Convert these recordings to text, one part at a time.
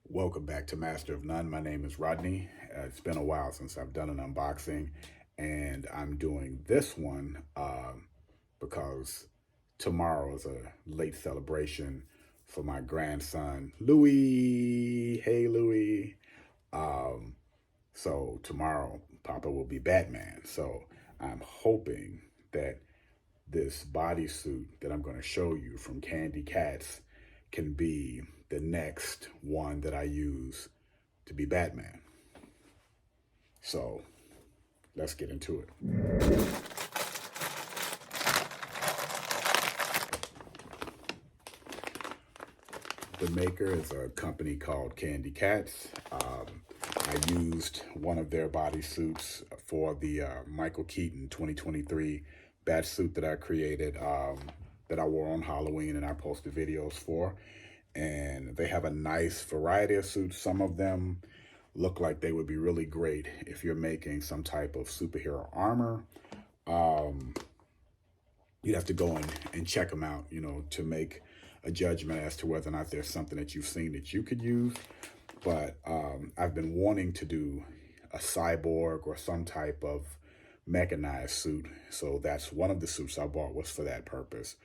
Welcome back to Master of None. My name is Rodney. It's been a while since I've done an unboxing, and I'm doing this one because tomorrow is a late celebration for my grandson, Louis. Hey, Louis. Um, so tomorrow, Papa will be Batman. So I'm hoping that this bodysuit that I'm going to show you from Candy Cats can be the next one that I use to be Batman. So let's get into it. The maker is a company called Candy Cats. I used one of their bodysuits for the Michael Keaton 2023 bat suit that I created, that I wore on Halloween and I posted videos for. And they have a nice variety of suits. Some of them look like they would be really great if you're making some type of superhero armor. You'd have to go and check them out, to make a judgment as to whether or not there's something that you've seen that you could use. But I've been wanting to do a cyborg or some type of mechanized suit. So that's one of the suits I bought was for that purpose.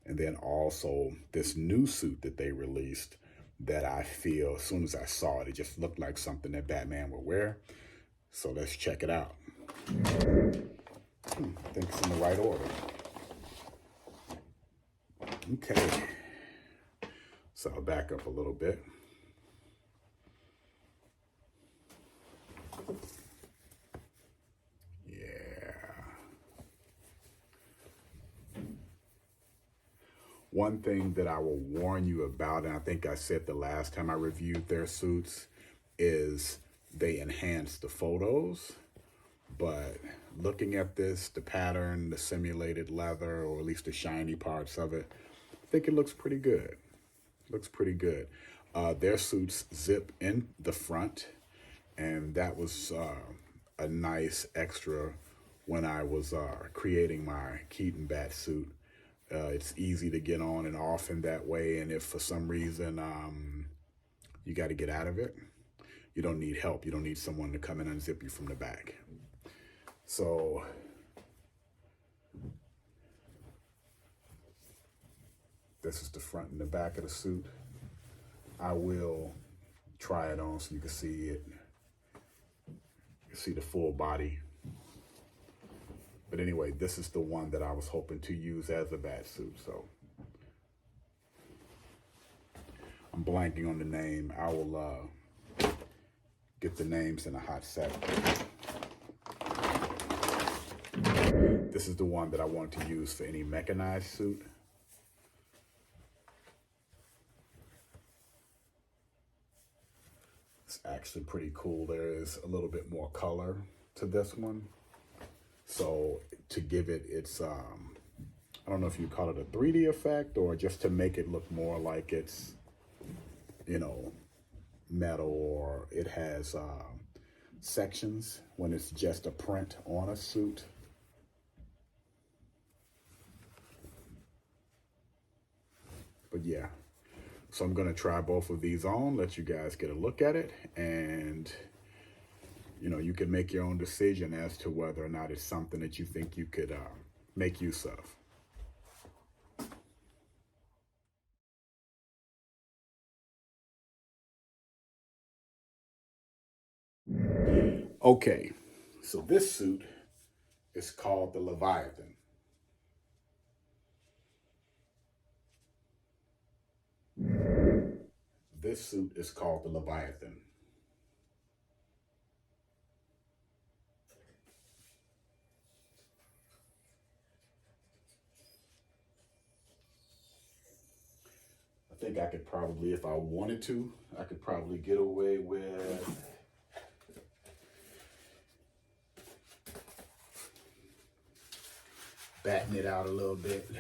And then also this new suit that they released that I feel, as soon as I saw it, it just looked like something that Batman would wear. So let's check it out. I think it's in the right order. Okay. So I'll back up a little bit. One thing that I will warn you about, and I think I said the last time I reviewed their suits, is they enhance the photos. But looking at this, the pattern, the simulated leather, or at least the shiny parts of it, I think it looks pretty good. Looks pretty good. Their suits zip in the front, and that was a nice extra when I was creating my Keaton bat suit. It's easy to get on and off in that way, and if for some reason you got to get out of it, you don't need help. You don't need someone to come and unzip you from the back. So this is the front and the back of the suit. I will try it on so you can see it. You can see the full body. But anyway, this is the one that I was hoping to use as a bat suit. So I'm blanking on the name. I will get the names in a hot second. This is the one that I want to use for any mechanized suit. It's actually pretty cool. There is a little bit more color to this one. So to give it its, I don't know if you call it a 3D effect or just to make it look more like it's, metal, or it has sections when it's just a print on a suit. But yeah, so I'm gonna try both of these on, let you guys get a look at it, and you can make your own decision as to whether or not it's something that you think you could make use of. Okay, so this suit is called the Leviathan. This suit is called the Leviathan. I think I could probably, if I wanted to, I could probably get away with batting it out a little bit.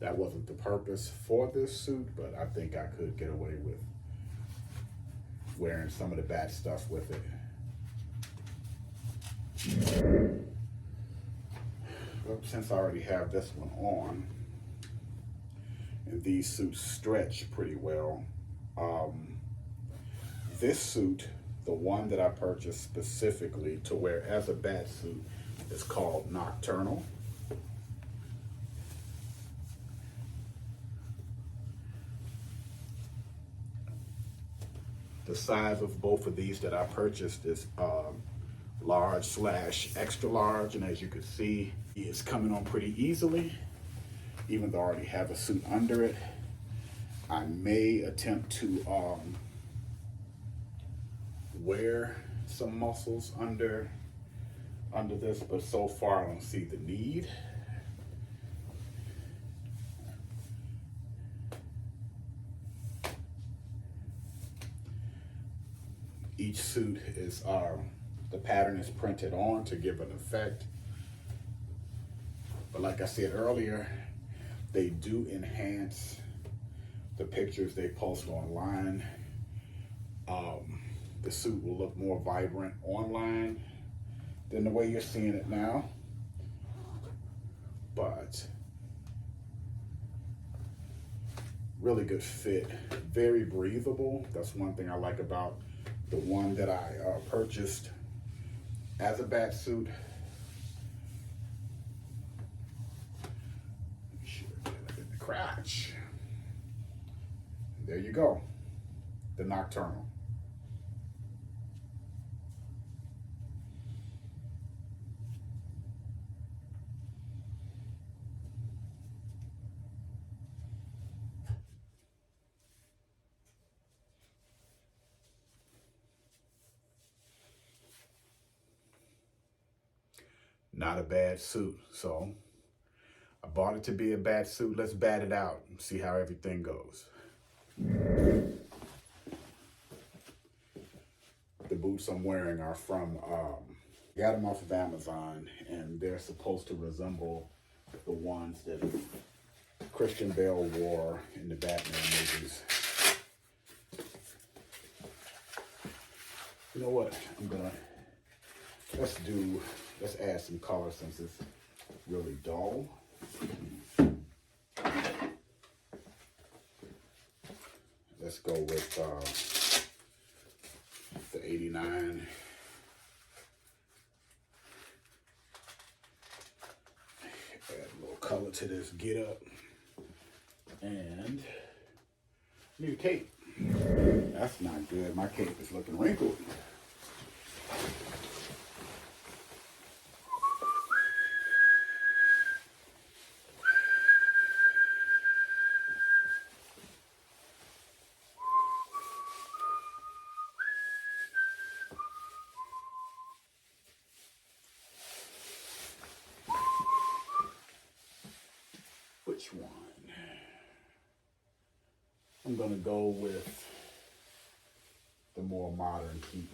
That wasn't the purpose for this suit, but I think I could get away with wearing some of the bat stuff with it. Well, since I already have this one on, and these suits stretch pretty well, this suit, the one that I purchased specifically to wear as a bat suit, is called Nocturnal. The size of both of these that I purchased is large / extra large, and as you can see, it's coming on pretty easily, even though I already have a suit under it. I may attempt to wear some muscles under this, but so far I don't see the need. Each suit is the pattern is printed on to give an effect. But like I said earlier, they do enhance the pictures they post online. The suit will look more vibrant online than the way you're seeing it now. But really good fit, very breathable. That's one thing I like about the one that I purchased as a bat suit. Make sure I get it in the crotch. There you go, the Nocturnal. Not a bad suit. So I bought it to be a bat suit. Let's bat it out and see how everything goes. The boots I'm wearing are from, got them off of Amazon, and they're supposed to resemble the ones that Christian Bale wore in the Batman movies. You know what? Let's add some color since it's really dull. Let's go with the 89. Add a little color to this get up. And new cape. That's not good. My cape is looking wrinkled. Which one? I'm gonna go with the more modern Keaton.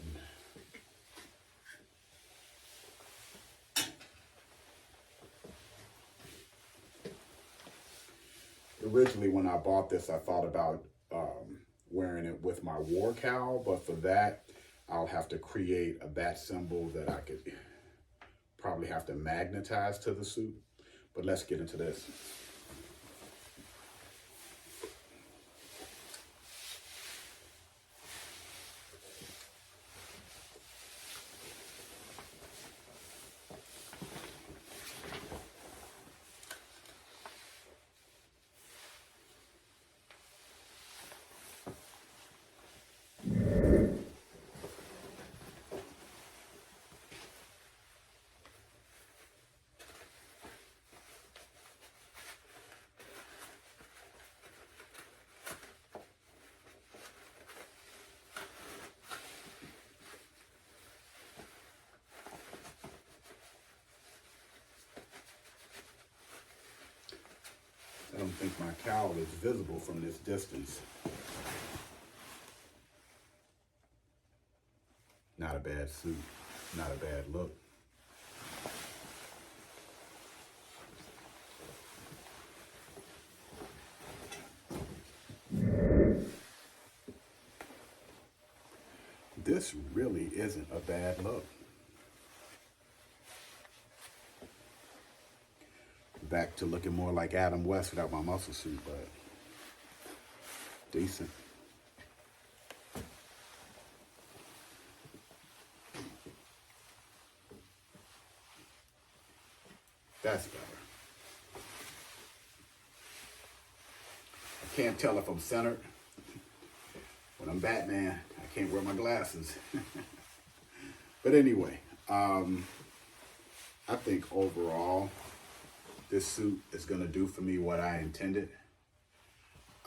Originally, when I bought this, I thought about wearing it with my war cowl, but for that, I'll have to create a bat symbol that I could probably have to magnetize to the suit. But let's get into this. I don't think my cowl is visible from this distance. Not a bad suit, not a bad look. This really isn't a bad look. back to looking more like Adam West without my muscle suit, but decent. That's better. I can't tell if I'm centered. When I'm Batman, I can't wear my glasses. But anyway, I think overall, this suit is going to do for me what I intended.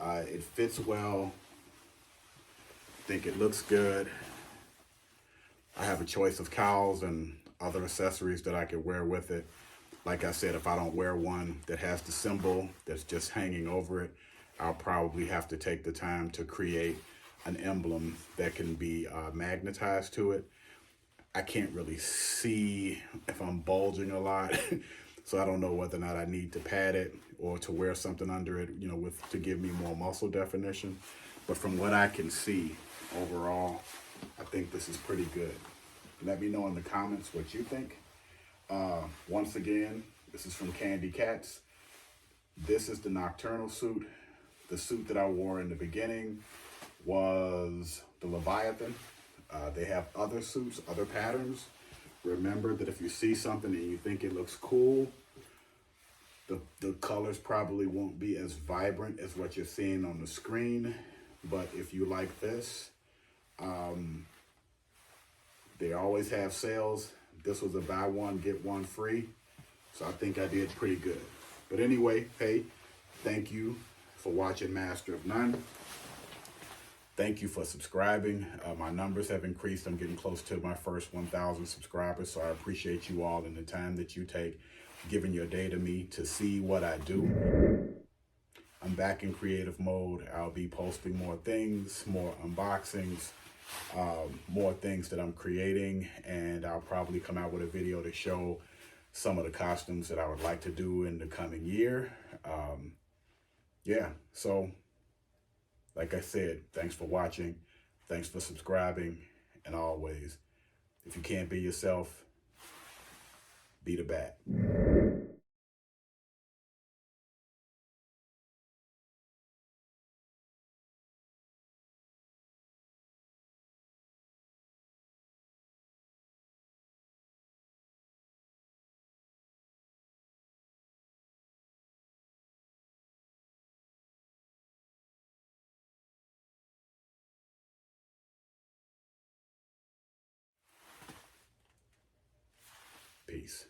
It fits well. I think it looks good. I have a choice of cowls and other accessories that I could wear with it. Like I said, if I don't wear one that has the symbol that's just hanging over it, I'll probably have to take the time to create an emblem that can be magnetized to it. I can't really see if I'm bulging a lot, so I don't know whether or not I need to pad it or to wear something under it, you know, to give me more muscle definition. But from what I can see overall, I think this is pretty good. Let me know in the comments what you think. Once again, this is from Candy Cats. This is the Nocturnal suit. The suit that I wore in the beginning was the Leviathan. They have other suits, other patterns. Remember that if you see something and you think it looks cool, the colors probably won't be as vibrant as what you're seeing on the screen. But if you like this, they always have sales. This was a buy one, get one free. So I think I did pretty good. But anyway, hey, thank you for watching Master of None. Thank you for subscribing. My numbers have increased. I'm getting close to my first 1,000 subscribers. So I appreciate you all and the time that you take giving your day to me to see what I do. I'm back in creative mode. I'll be posting more things, more unboxings, more things that I'm creating, and I'll probably come out with a video to show some of the costumes that I would like to do in the coming year. Yeah, so like I said, thanks for watching, thanks for subscribing, and always, if you can't be yourself, be the Bat. Peace.